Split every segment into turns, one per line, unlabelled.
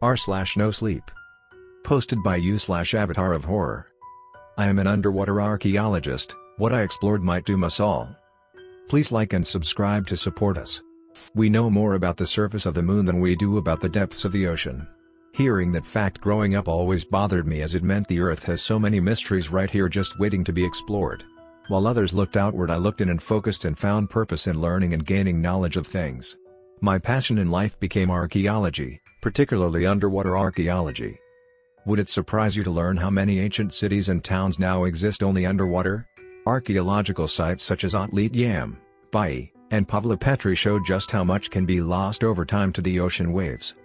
r/NoSleep. Posted by you/Avatarofhorror. I am an underwater archaeologist. What I explored might doom us all. Please like and subscribe to support us. We know more about the surface of the moon than we do about the depths of the ocean. Hearing that fact growing up always bothered me, as it meant the Earth has so many mysteries right here just waiting to be explored. While others looked outward, I looked in and focused and found purpose in learning and gaining knowledge of things. My passion in life became archaeology, particularly underwater archaeology. Would it surprise you to learn how many ancient cities and towns now exist only underwater? Archaeological sites such as Atlit Yam, Bai, and Pavlopetri show just how much can be lost over time to the ocean waves.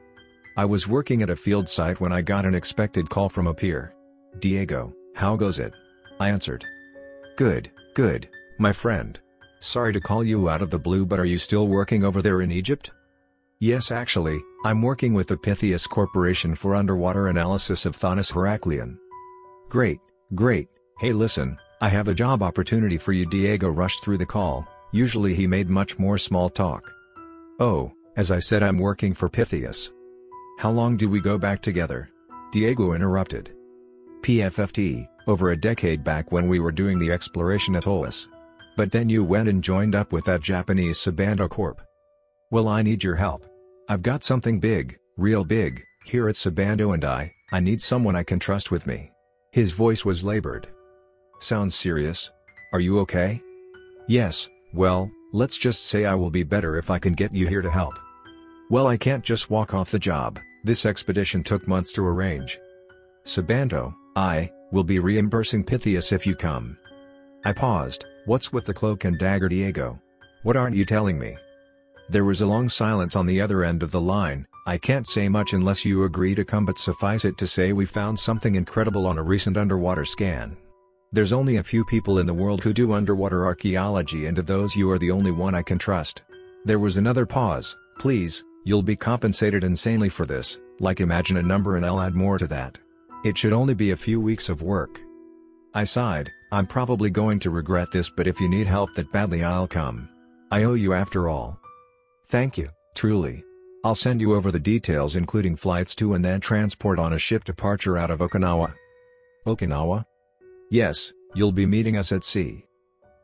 I was working at a field site when I got an unexpected call from a peer. "Diego, how goes it?" I answered. Good, my friend. Sorry to call you out of the blue, but are you still working over there in Egypt?" "Yes, actually, I'm working with the Pythias Corporation for underwater analysis of Thonis Heraklion." Great. Hey listen, I have a job opportunity for you." Diego rushed through the call. Usually he made much more small talk. "Oh, as I said, I'm working for Pythias." "How long do we go back together?" Diego interrupted. "PFFT, over a decade back when we were doing the exploration at Olis. But then you went and joined up with that Japanese Sabando Corp. Well, I need your help. I've got something big, real big, here at Sabando, and I need someone I can trust with me." His voice was labored. "Sounds serious. Are you okay?" "Yes, well, let's just say I will be better if I can get you here to help." "Well, I can't just walk off the job. This expedition took months to arrange." "Sabando, I will be reimbursing Pythias if you come." I paused. "What's with the cloak and dagger, Diego? What aren't you telling me?" There was a long silence on the other end of the line. "I can't say much unless you agree to come, but suffice it to say we found something incredible on a recent underwater scan. There's only a few people in the world who do underwater archaeology, and of those you are the only one I can trust." There was another pause. "Please, you'll be compensated insanely for this, like imagine a number and I'll add more to that. It should only be a few weeks of work." I sighed. "I'm probably going to regret this, but if you need help that badly, I'll come. I owe you after all." "Thank you, truly. I'll send you over the details, including flights to and then transport on a ship departure out of Okinawa." "Okinawa?" "Yes, you'll be meeting us at sea."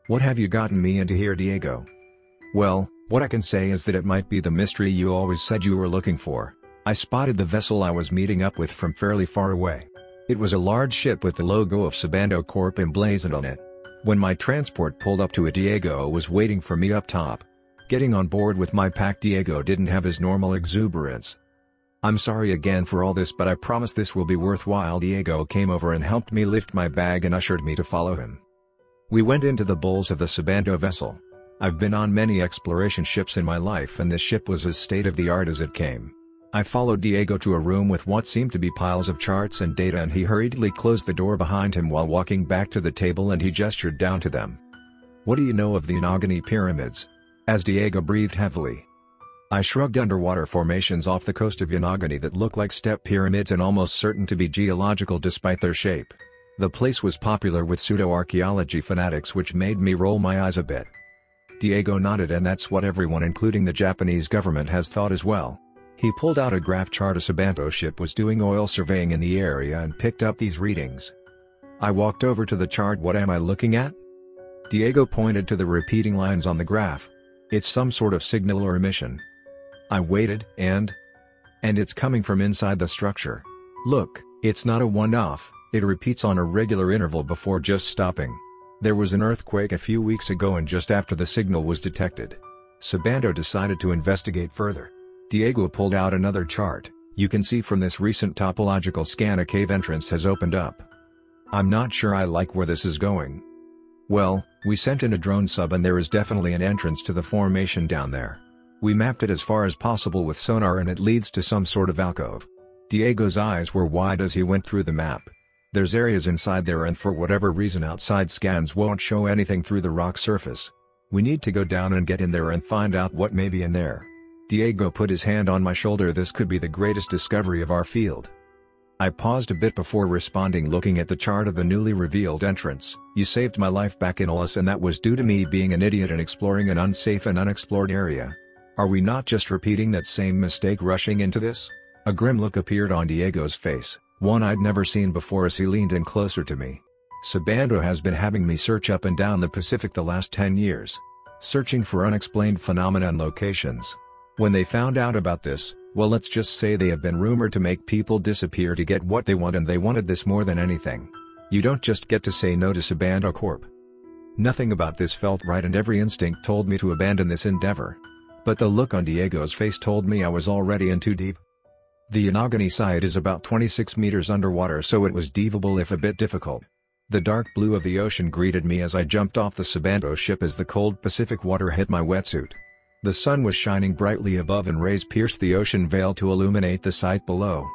"What have you gotten me into here, Diego?" "Well, what I can say is that it might be the mystery you always said you were looking for." I spotted the vessel I was meeting up with from fairly far away. It was a large ship with the logo of Sabando Corp emblazoned on it. When my transport pulled up to it, Diego was waiting for me up top. Getting on board with my pack, Diego didn't have his normal exuberance. "I'm sorry again for all this, but I promise this will be worthwhile." Diego came over and helped me lift my bag and ushered me to follow him. We went into the bowls of the Sabando vessel. I've been on many exploration ships in my life, and this ship was as state-of-the-art as it came. I followed Diego to a room with what seemed to be piles of charts and data, and he hurriedly closed the door behind him while walking back to the table, and he gestured down to them. "What do you know of the Inagani pyramids?" as Diego breathed heavily. I shrugged. "Underwater formations off the coast of Yanagani that look like step pyramids and almost certain to be geological despite their shape. The place was popular with pseudo-archaeology fanatics, which made me roll my eyes a bit." Diego nodded. "And that's what everyone, including the Japanese government, has thought as well." He pulled out a graph chart. A Sabando ship was doing oil surveying in the area and picked up these readings. I walked over to the chart. "What am I looking at?" Diego pointed to the repeating lines on the graph. "It's some sort of signal or emission." I waited. And it's coming from inside the structure. "Look, it's not a one-off, it repeats on a regular interval before just stopping. There was an earthquake a few weeks ago, and just after the signal was detected, Sabando decided to investigate further." Diego pulled out another chart. "You can see from this recent topological scan a cave entrance has opened up. I'm not sure I like where this is going." "Well, we sent in a drone sub and there is definitely an entrance to the formation down there. We mapped it as far as possible with sonar and it leads to some sort of alcove." Diego's eyes were wide as he went through the map. "There's areas inside there, and for whatever reason outside scans won't show anything through the rock surface. We need to go down and get in there and find out what may be in there." Diego put his hand on my shoulder. "This could be the greatest discovery of our field." I paused a bit before responding, looking at the chart of the newly revealed entrance. "You saved my life back in Olis, and that was due to me being an idiot and exploring an unsafe and unexplored area. Are we not just repeating that same mistake rushing into this? A grim look appeared on Diego's face, one I'd never seen before as he leaned in closer to me. Sabando has been having me search up and down the Pacific the last 10 years. Searching for unexplained phenomena and locations. When they found out about this, well, let's just say they have been rumored to make people disappear to get what they want, and they wanted this more than anything. You don't just get to say no to Sabando Corp. Nothing about this felt right, and every instinct told me to abandon this endeavor. But the look on Diego's face told me I was already in too deep. The Yanagani site is about 26 meters underwater, so it was diveable if a bit difficult. The dark blue of the ocean greeted me as I jumped off the Sabando ship as the cold Pacific water hit my wetsuit. The sun was shining brightly above and rays pierced the ocean veil to illuminate the site below.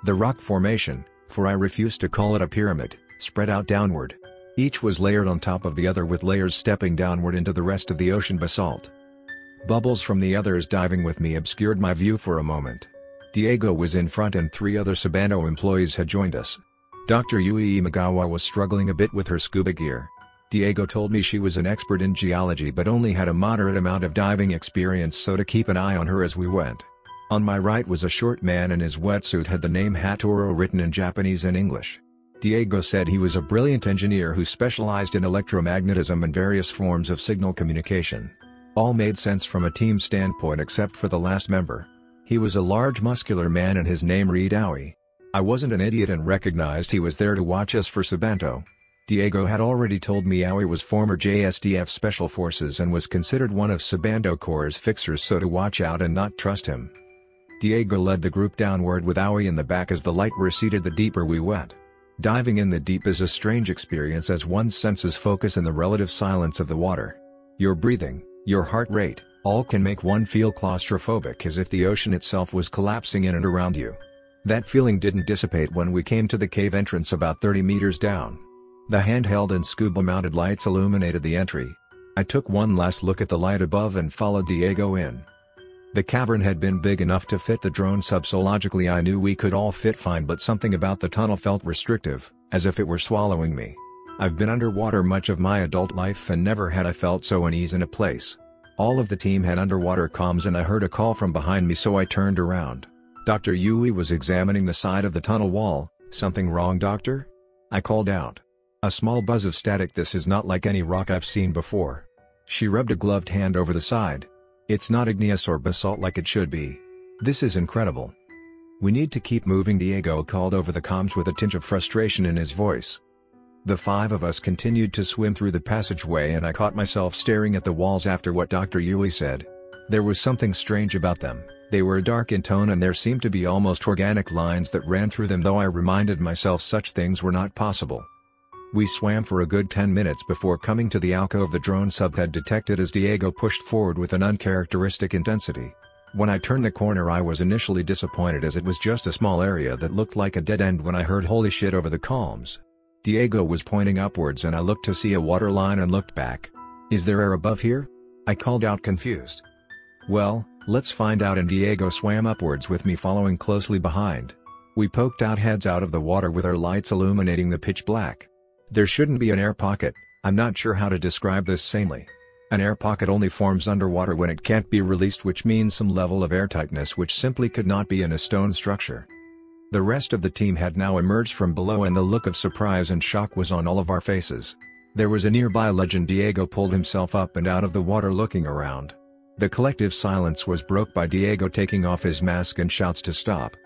The rock formation, for I refuse to call it a pyramid, spread out downward. Each was layered on top of the other, with layers stepping downward into the rest of the ocean basalt. Bubbles from the others diving with me obscured my view for a moment. Diego was in front and 3 other Sabando employees had joined us. Dr. Yui Imagawa was struggling a bit with her scuba gear. Diego told me she was an expert in geology but only had a moderate amount of diving experience, so to keep an eye on her as we went. On my right was a short man, and his wetsuit had the name Hatoro written in Japanese and English. Diego said he was a brilliant engineer who specialized in electromagnetism and various forms of signal communication. All made sense from a team standpoint except for the last member. He was a large muscular man and his name read Aoi. I wasn't an idiot and recognized he was there to watch us for Sabando. Diego had already told me Aoi was former JSDF Special Forces and was considered one of Sabando Corps' fixers, so to watch out and not trust him. Diego led the group downward with Aoi in the back as the light receded the deeper we went. Diving in the deep is a strange experience as one's senses focus in the relative silence of the water. Your breathing, your heart rate, all can make one feel claustrophobic, as if the ocean itself was collapsing in and around you. That feeling didn't dissipate when we came to the cave entrance about 30 meters down. The handheld and scuba-mounted lights illuminated the entry. I took one last look at the light above and followed Diego in. The cavern had been big enough to fit the drone sub, so logically I knew we could all fit fine, but something about the tunnel felt restrictive, as if it were swallowing me. I've been underwater much of my adult life and never had I felt so unease in a place. All of the team had underwater comms and I heard a call from behind me, so I turned around. Dr. Yui was examining the side of the tunnel wall. "Something wrong, doctor?" I called out. A small buzz of static. "This is not like any rock I've seen before." She rubbed a gloved hand over the side. "It's not igneous or basalt like it should be. This is incredible." "We need to keep moving," Diego called over the comms with a tinge of frustration in his voice. The 5 of us continued to swim through the passageway, and I caught myself staring at the walls after what Dr. Yui said. There was something strange about them. They were dark in tone and there seemed to be almost organic lines that ran through them, though I reminded myself such things were not possible. We swam for a good 10 minutes before coming to the alcove the drone sub had detected as Diego pushed forward with an uncharacteristic intensity. When I turned the corner I was initially disappointed, as it was just a small area that looked like a dead end, when I heard "holy shit" over the comms. Diego was pointing upwards and I looked to see a water line and looked back. "Is there air above here?" I called out, confused. "Well, let's find out," and Diego swam upwards with me following closely behind. We poked out heads out of the water with our lights illuminating the pitch black. There shouldn't be an air pocket. I'm not sure how to describe this sanely. An air pocket only forms underwater when it can't be released, which means some level of airtightness which simply could not be in a stone structure. The rest of the team had now emerged from below and the look of surprise and shock was on all of our faces. There was a nearby ledge and Diego pulled himself up and out of the water looking around. The collective silence was broke by Diego taking off his mask and shouts to stop.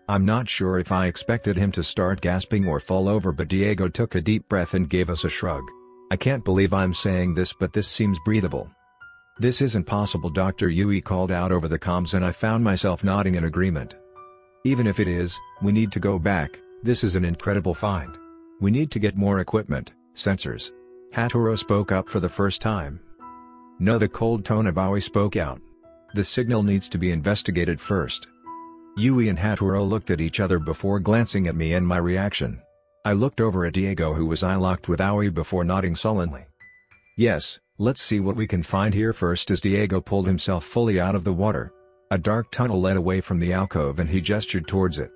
I'm not sure if I expected him to start gasping or fall over, but Diego took a deep breath and gave us a shrug. "I can't believe I'm saying this, but this seems breathable." "This isn't possible," Dr. Yui called out over the comms, and I found myself nodding in agreement. "Even if it is, we need to go back. This is an incredible find. We need to get more equipment, sensors." Hatoro spoke up for the first time. "No," the cold tone of Aoi spoke out. "The signal needs to be investigated first." Yui and Hatoro looked at each other before glancing at me and my reaction. I looked over at Diego, who was eye-locked with Aoi, before nodding sullenly. "Yes, let's see what we can find here first." As Diego pulled himself fully out of the water, a dark tunnel led away from the alcove and he gestured towards it.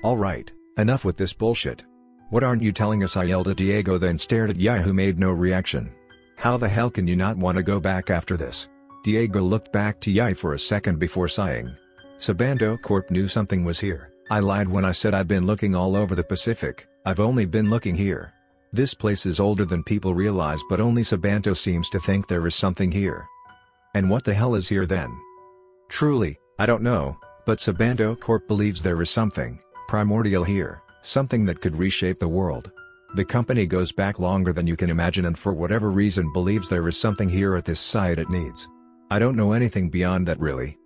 "All right, enough with this bullshit. What aren't you telling us?" I yelled at Diego, then stared at Yai, who made no reaction. "How the hell can you not want to go back after this? Diego looked back to Yai for a second before sighing. Sabando Corp knew something was here. I lied when I said I'd been looking all over the Pacific. I've only been looking here. This place is older than people realize, but only Sabando seems to think there is something here. And what the hell is here then? Truly, I don't know, but Sabando Corp believes there is something primordial here, something that could reshape the world. The company goes back longer than you can imagine and for whatever reason believes there is something here at this site it needs. I don't know anything beyond that really.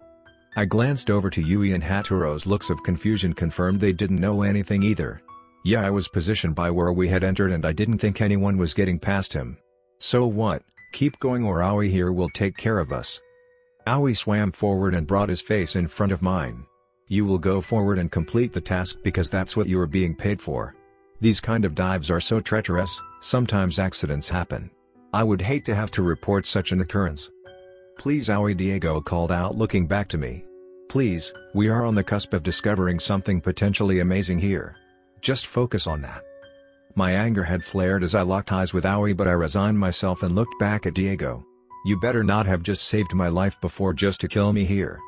I glanced over to Yui and Haturo's looks of confusion confirmed they didn't know anything either. Yeah, I was positioned by where we had entered and I didn't think anyone was getting past him. So what, keep going or Aoi here will take care of us. Aoi swam forward and brought his face in front of mine. You will go forward and complete the task because that's what you are being paid for. These kind of dives are so treacherous, sometimes accidents happen. I would hate to have to report such an occurrence. Please Aoi, Diego called out looking back to me. Please, we are on the cusp of discovering something potentially amazing here. Just focus on that. My anger had flared as I locked eyes with Aoi, but I resigned myself and looked back at Diego. You better not have just saved my life before just to kill me here.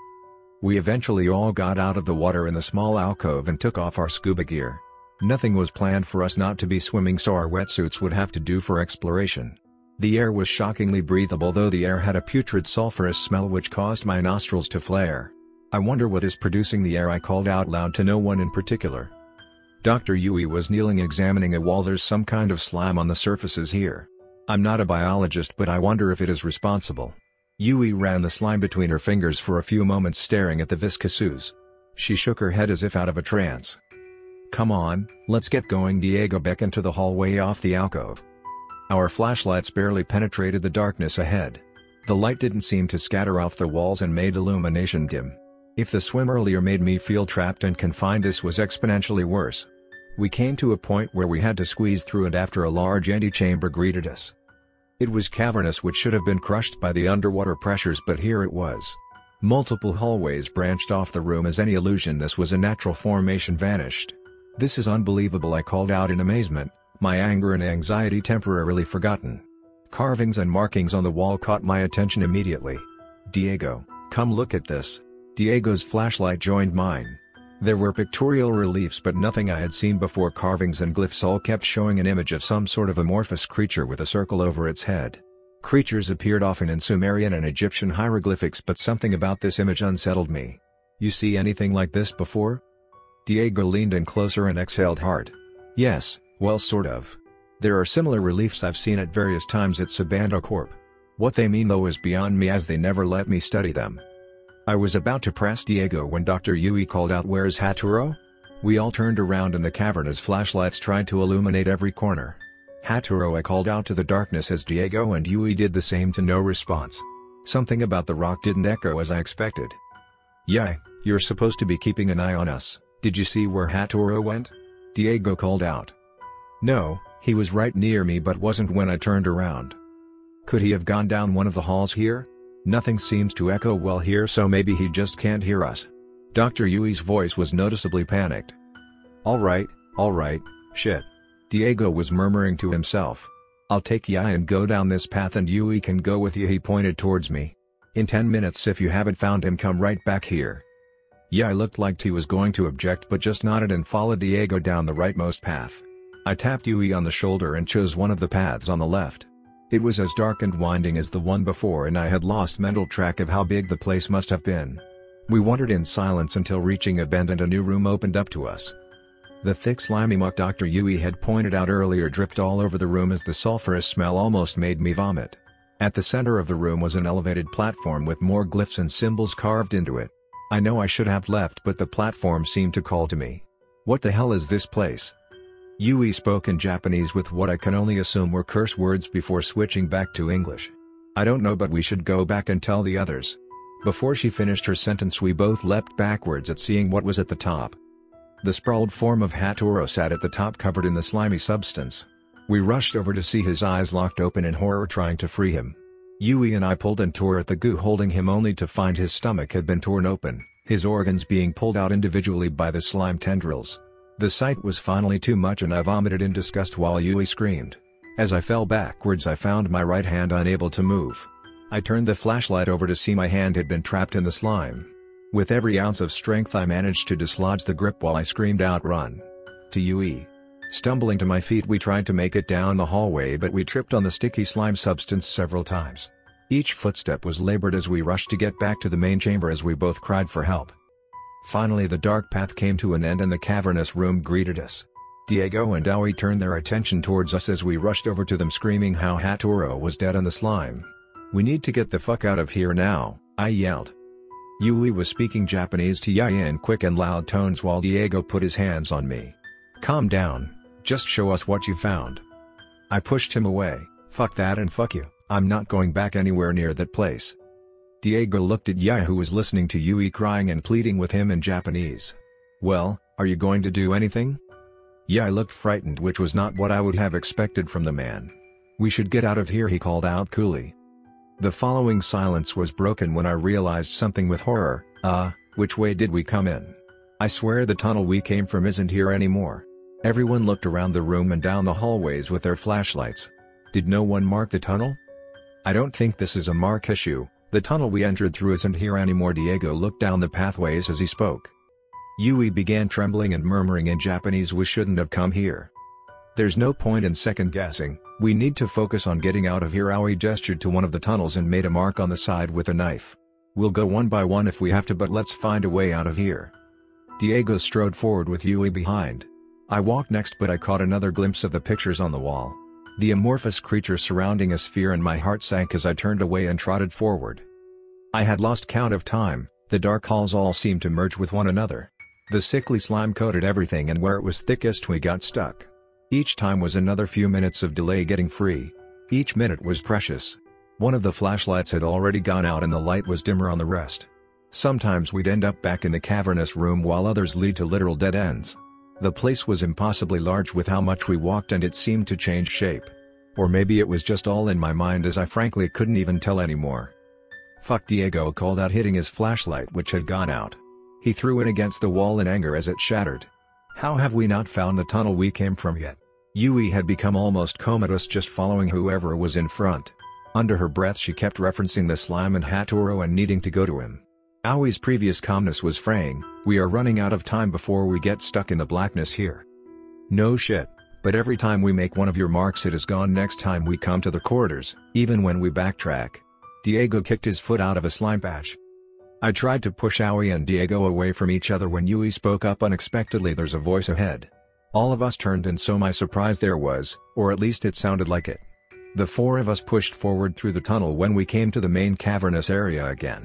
We eventually all got out of the water in the small alcove and took off our scuba gear. Nothing was planned for us not to be swimming, so our wetsuits would have to do for exploration. The air was shockingly breathable, though the air had a putrid sulfurous smell which caused my nostrils to flare. I wonder what is producing the air, I called out loud to no one in particular. Dr. Yui was kneeling examining a wall. There's some kind of slime on the surfaces here. I'm not a biologist, but I wonder if it is responsible. Yui ran the slime between her fingers for a few moments staring at the viscous ooze. She shook her head as if out of a trance. Come on, let's get going. Diego beckoned to the hallway off the alcove. Our flashlights barely penetrated the darkness ahead. The light didn't seem to scatter off the walls and made illumination dim. If the swim earlier made me feel trapped and confined, this was exponentially worse. We came to a point where we had to squeeze through, and after a large antechamber greeted us. It was cavernous, which should have been crushed by the underwater pressures, but here it was. Multiple hallways branched off the room. As any illusion this was a natural formation vanished. This is unbelievable, I called out in amazement, my anger and anxiety temporarily forgotten. Carvings and markings on the wall caught my attention immediately. Diego, come look at this. Diego's flashlight joined mine. There were pictorial reliefs but nothing I had seen before. Carvings and glyphs all kept showing an image of some sort of amorphous creature with a circle over its head. Creatures appeared often in Sumerian and Egyptian hieroglyphics, but something about this image unsettled me. You see anything like this before? Diego leaned in closer and exhaled hard. Yes, well, sort of. There are similar reliefs I've seen at various times at Sabando Corp. What they mean though is beyond me, as they never let me study them. I was about to press Diego when Dr. Yui called out, "Where's Haturo?" We all turned around and the cavern as flashlights tried to illuminate every corner. "Haturo," I called out to the darkness as Diego and Yui did the same, to no response. Something about the rock didn't echo as I expected. "Yai, you're supposed to be keeping an eye on us. Did you see where Haturo went?" Diego called out. "No, he was right near me but wasn't when I turned around." "Could he have gone down one of the halls here? Nothing seems to echo well here, so maybe he just can't hear us." Dr. Yui's voice was noticeably panicked. All right, shit. Diego was murmuring to himself. "I'll take Yai and go down this path and Yui can go with you." He pointed towards me. "In 10 minutes, if you haven't found him, come right back here." Yai looked like he was going to object but just nodded and followed Diego down the rightmost path. I tapped Yui on the shoulder and chose one of the paths on the left. It was as dark and winding as the one before, and I had lost mental track of how big the place must have been. We wandered in silence until reaching a bend and a new room opened up to us. The thick slimy muck Dr. Yui had pointed out earlier dripped all over the room as the sulfurous smell almost made me vomit. At the center of the room was an elevated platform with more glyphs and symbols carved into it. I know I should have left, but the platform seemed to call to me. "What the hell is this place?" Yui spoke in Japanese with what I can only assume were curse words before switching back to English. "I don't know, but we should go back and tell the others." Before she finished her sentence, we both leapt backwards at seeing what was at the top. The sprawled form of Haturo sat at the top, covered in the slimy substance. We rushed over to see his eyes locked open in horror, trying to free him. Yui and I pulled and tore at the goo holding him, only to find his stomach had been torn open, his organs being pulled out individually by the slime tendrils. The sight was finally too much and I vomited in disgust while Yui screamed. As I fell backwards, I found my right hand unable to move. I turned the flashlight over to see my hand had been trapped in the slime. With every ounce of strength I managed to dislodge the grip while I screamed out, "Run!" to Yui. Stumbling to my feet, we tried to make it down the hallway, but we tripped on the sticky slime substance several times. Each footstep was labored as we rushed to get back to the main chamber as we both cried for help. Finally the dark path came to an end and the cavernous room greeted us. Diego and Aoi turned their attention towards us as we rushed over to them, screaming how Haturo was dead in the slime. "We need to get the fuck out of here now," I yelled. Yui was speaking Japanese to Yaya in quick and loud tones while Diego put his hands on me. "Calm down, just show us what you found." I pushed him away. "Fuck that and fuck you, I'm not going back anywhere near that place." Diego looked at Yaya, who was listening to Yui crying and pleading with him in Japanese. "Well, are you going to do anything?" Yaya looked frightened, which was not what I would have expected from the man. "We should get out of here," he called out coolly. The following silence was broken when I realized something with horror. Which way did we come in? I swear the tunnel we came from isn't here anymore." Everyone looked around the room and down the hallways with their flashlights. "Did no one mark the tunnel?" "I don't think this is a mark issue, the tunnel we entered through isn't here anymore." Diego looked down the pathways as he spoke. Yui began trembling and murmuring in Japanese, "We shouldn't have come here. There's no point in second guessing, we need to focus on getting out of here." Aoi gestured to one of the tunnels and made a mark on the side with a knife. "We'll go one by one if we have to, but let's find a way out of here." Diego strode forward with Yui behind. I walked next, but I caught another glimpse of the pictures on the wall. The amorphous creature surrounding us, fear, and my heart sank as I turned away and trotted forward. I had lost count of time. The dark halls all seemed to merge with one another. The sickly slime coated everything, and where it was thickest we got stuck. Each time was another few minutes of delay getting free. Each minute was precious. One of the flashlights had already gone out and the light was dimmer on the rest. Sometimes we'd end up back in the cavernous room while others lead to literal dead ends. The place was impossibly large with how much we walked, and it seemed to change shape. Or maybe it was just all in my mind, as I frankly couldn't even tell anymore. "Fuck!" Diego called out, hitting his flashlight which had gone out. He threw it against the wall in anger as it shattered. "How have we not found the tunnel we came from yet?" Yui had become almost comatose, just following whoever was in front. Under her breath she kept referencing the slime and Haturo and needing to go to him. Aoi's previous calmness was fraying. "We are running out of time before we get stuck in the blackness here." "No shit, but every time we make one of your marks it is gone next time we come to the corridors, even when we backtrack." Diego kicked his foot out of a slime patch. I tried to push Aoi and Diego away from each other when Yui spoke up unexpectedly, "There's a voice ahead." All of us turned, and so my surprise there was, or at least it sounded like it. The four of us pushed forward through the tunnel when we came to the main cavernous area again.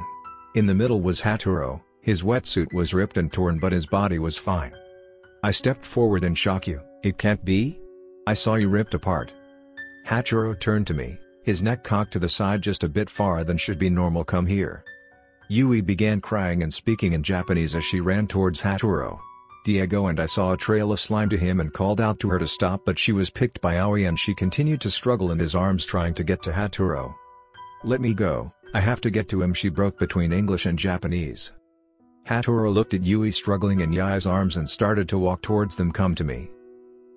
In the middle was Haturo. His wetsuit was ripped and torn, but his body was fine. I stepped forward in shock. "You, it can't be? I saw you ripped apart." Haturo turned to me, his neck cocked to the side just a bit far than should be normal. "Come here." Yui began crying and speaking in Japanese as she ran towards Haturo. Diego and I saw a trail of slime to him and called out to her to stop, but she was picked by Aoi and she continued to struggle in his arms trying to get to Haturo. "Let me go, I have to get to him," she broke between English and Japanese. Haturo looked at Yui struggling in Yaya's arms and started to walk towards them. "Come to me."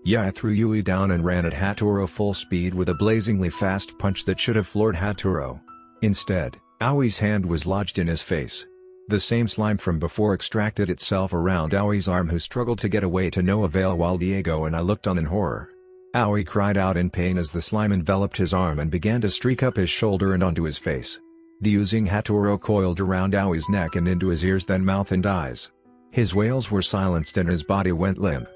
Yaya threw Yui down and ran at Haturo full speed with a blazingly fast punch that should have floored Haturo. Instead, Aoi's hand was lodged in his face. The same slime from before extracted itself around Aoi's arm, who struggled to get away to no avail while Diego and I looked on in horror. Aoi cried out in pain as the slime enveloped his arm and began to streak up his shoulder and onto his face. The oozing Haturo coiled around Aoi's neck and into his ears, then mouth and eyes. His wails were silenced and his body went limp.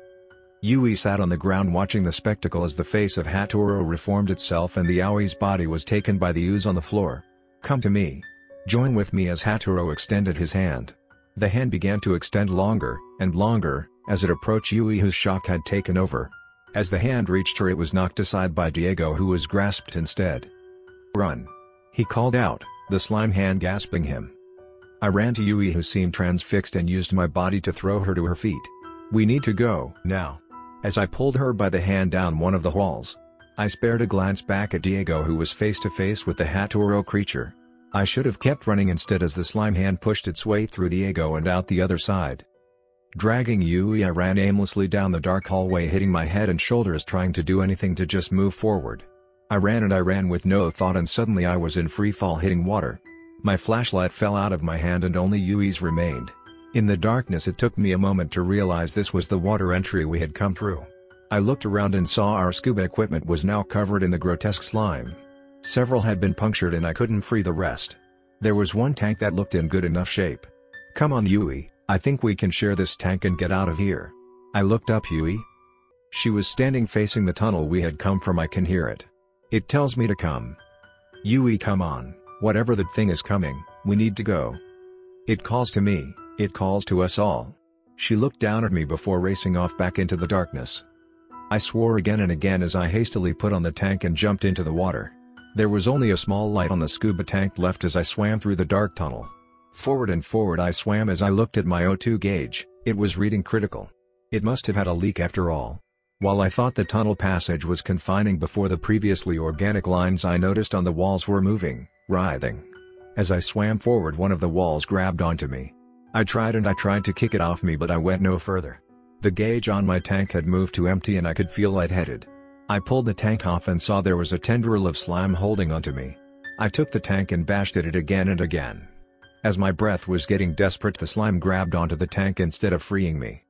Yui sat on the ground watching the spectacle as the face of Haturo reformed itself and the Aoi's body was taken by the ooze on the floor. "Come to me. Join with me," as Haturo extended his hand. The hand began to extend longer and longer as it approached Yui, whose shock had taken over. As the hand reached her, it was knocked aside by Diego, who was grasped instead. "Run!" he called out, the slime hand gasping him. I ran to Yui, who seemed transfixed, and used my body to throw her to her feet. "We need to go now." As I pulled her by the hand down one of the halls, I spared a glance back at Diego, who was face to face with the Haturo creature. I should have kept running instead, as the slime hand pushed its way through Diego and out the other side. Dragging Yui, I ran aimlessly down the dark hallway, hitting my head and shoulders trying to do anything to just move forward. I ran with no thought, and suddenly I was in free fall hitting water. My flashlight fell out of my hand and only Yui's remained. In the darkness it took me a moment to realize this was the water entry we had come through. I looked around and saw our scuba equipment was now covered in the grotesque slime. Several had been punctured and I couldn't free the rest. There was one tank that looked in good enough shape. "Come on Yui, I think we can share this tank and get out of here." I looked up Yui. She was standing facing the tunnel we had come from. "I can hear it. It tells me to come." "Yui, come on, whatever that thing is coming, we need to go." "It calls to me, it calls to us all." She looked down at me before racing off back into the darkness. I swore again and again as I hastily put on the tank and jumped into the water. There was only a small light on the scuba tank left as I swam through the dark tunnel. Forward and forward I swam as I looked at my O2 gauge. It was reading critical. It must have had a leak after all. While I thought the tunnel passage was confining before the previously organic lines I noticed on the walls were moving, writhing. As I swam forward, one of the walls grabbed onto me. I tried to kick it off me, but I went no further. The gauge on my tank had moved to empty and I could feel lightheaded. I pulled the tank off and saw there was a tendril of slime holding onto me. I took the tank and bashed at it again and again. As my breath was getting desperate, the slime grabbed onto the tank instead of freeing me.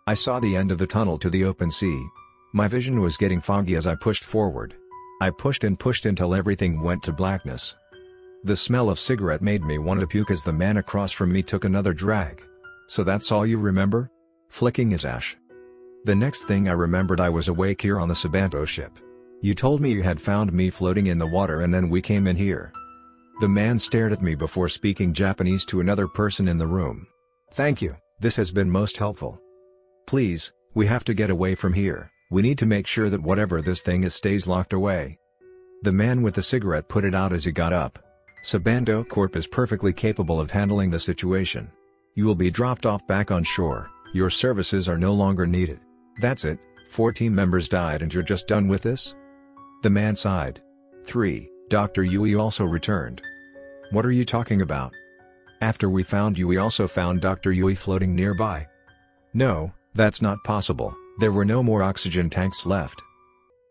I saw the end of the tunnel to the open sea. My vision was getting foggy as I pushed forward. I pushed and pushed until everything went to blackness. The smell of cigarette made me want to puke as the man across from me took another drag. "So that's all you remember?" Flicking his ash. The next thing I remembered, I was awake here on the Sabanto ship. "You told me you had found me floating in the water and then we came in here." The man stared at me before speaking Japanese to another person in the room. "Thank you, this has been most helpful. Please, we have to get away from here. We need to make sure that whatever this thing is stays locked away." The man with the cigarette put it out as he got up. "Sabanto Corp is perfectly capable of handling the situation. You will be dropped off back on shore. Your services are no longer needed." "That's it, 4 team members died and you're just done with this?" The man sighed. 3. Dr. Yui also returned. "What are you talking about?" "After we found you, we also found Dr. Yui floating nearby." "No, that's not possible, there were no more oxygen tanks left."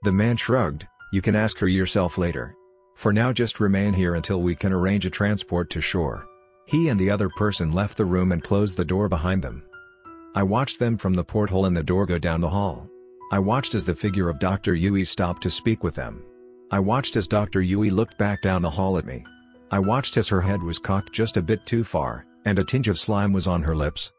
The man shrugged. "You can ask her yourself later. For now just remain here until we can arrange a transport to shore." He and the other person left the room and closed the door behind them. I watched them from the porthole in the door go down the hall. I watched as the figure of Dr. Yui stopped to speak with them. I watched as Dr. Yui looked back down the hall at me. I watched as her head was cocked just a bit too far, and a tinge of slime was on her lips.